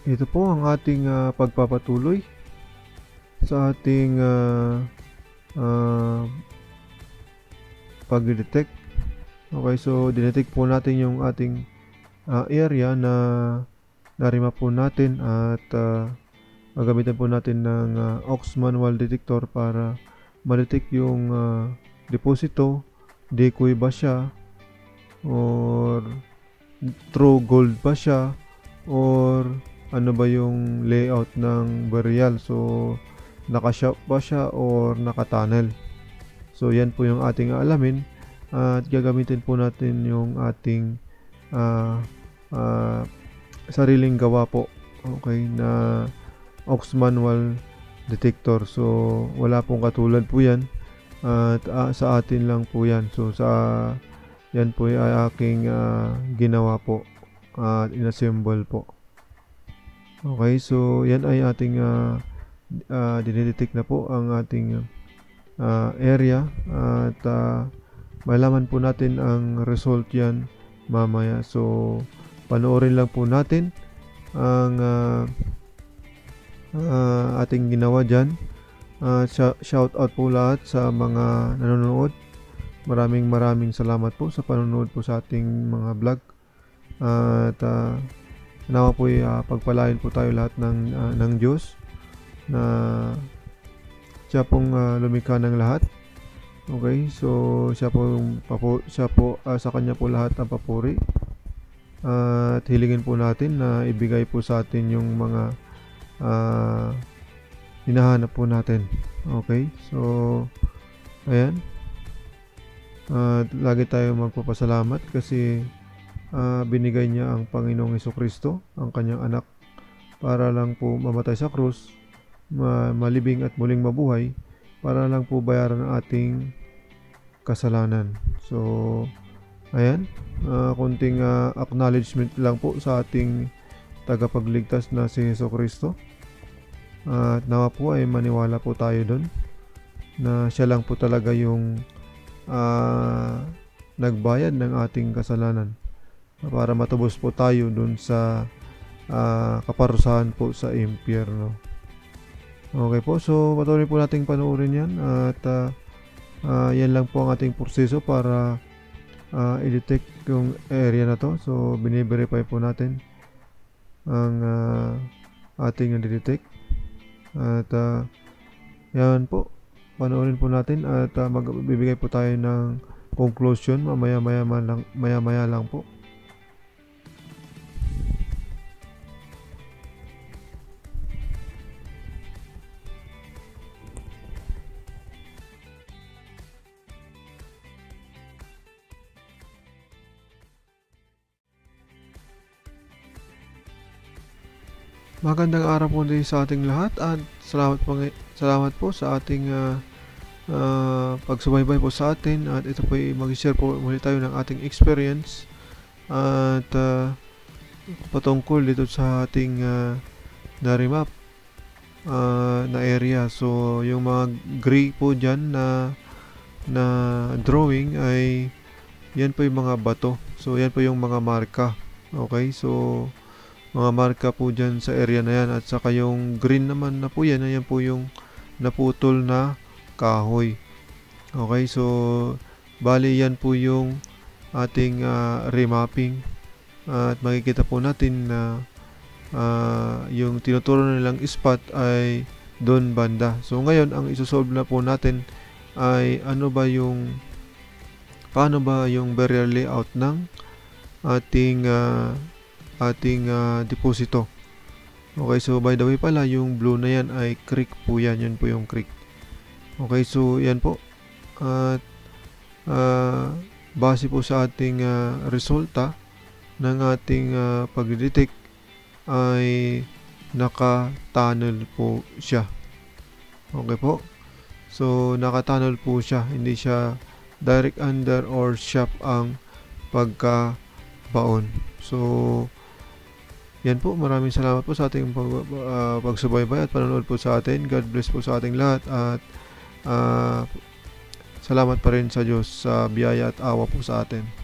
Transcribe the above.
ito po ang ating pagpapatuloy sa ating ah, pag-detect. Okay, so dinetect po natin yung ating area na narima po natin at gagamitan po natin ng aux manual detector para ma-detect yung deposito, decoy ba siya, or true gold ba siya, or ano ba yung layout ng burial. So, naka-shop ba siya or naka-tunnel. So, yan po yung ating aalamin at gagamitin po natin yung ating ah, ah, sariling gawa po. Okay, na aux manual detector. So, wala pong katulad po yan at sa atin lang po yan. So, yan po ay aking ginawa po at inassemble po. Okay, so yan ay ating dinidetect na po ang ating area at malaman po natin ang result yan mamaya. So, panoorin lang po natin ang ating ginawa dyan. Shout out po lahat sa mga nanonood. Maraming salamat po sa panonood po sa ating mga vlog. At nawa po pagpalain po tayo lahat ng Diyos na siya pong lumikha ng lahat. Okay, so siya po sa kanya po lahat ang papuri. At hilingin po natin na ibigay po sa atin yung mga hinahanap po natin. Okay, so ayan. At lagi tayo magpapasalamat kasi binigay niya ang Panginoong Hesukristo, ang kanyang anak, para lang po mamatay sa krus, malibing at muling mabuhay, para lang po bayaran ang ating kasalanan. So, ayan, kunting acknowledgement lang po sa ating tagapagligtas na si Hesukristo. At nawa po ay maniwala po tayo doon na siya lang po talaga yung nagbayad ng ating kasalanan para matubos po tayo dun sa kaparusahan po sa impyerno. Okay po, so patuloy po nating panoorin yan at yan lang po ang ating proseso para i-detect yung area na to. So, bine-verify po natin ang ating na-detect at yan po, panoorin po natin at magbibigay po tayo ng conclusion maya-maya lang po. Magandang araw po din sa ating lahat at salamat po sa ating pagsubaybay po sa atin at ito po ay mag-share po muli tayo ng ating experience at patungkol dito sa ating na-remap na area. So, yung mga gray po dyan na drawing ay yan po yung mga bato. So, yan po yung mga marka. Okay, so mga marka po dyan sa area na yan at saka yung green naman na po yan, ayan po yung naputol na kahoy. Okay, so bali yan po yung ating remapping at makikita po natin na yung tinuturo nilang spot ay doon banda. So ngayon ang isosolve na po natin ay paano ba yung burial layout ng ating deposito. Okay, so by the way pala, yung blue na yan ay creek po yan. Yan po yung creek. Okay, so yan po. At base po sa ating resulta ng ating pag-detect ay naka-tunnel po siya. Okay po. So, naka-tunnel po siya. Hindi siya direct under or shop ang pagkabaon. So, yan po, maraming salamat po sa ating pagsubaybay at panonood po sa atin. God bless po sa ating lahat at salamat pa rin sa Diyos sa biyaya at awa po sa atin.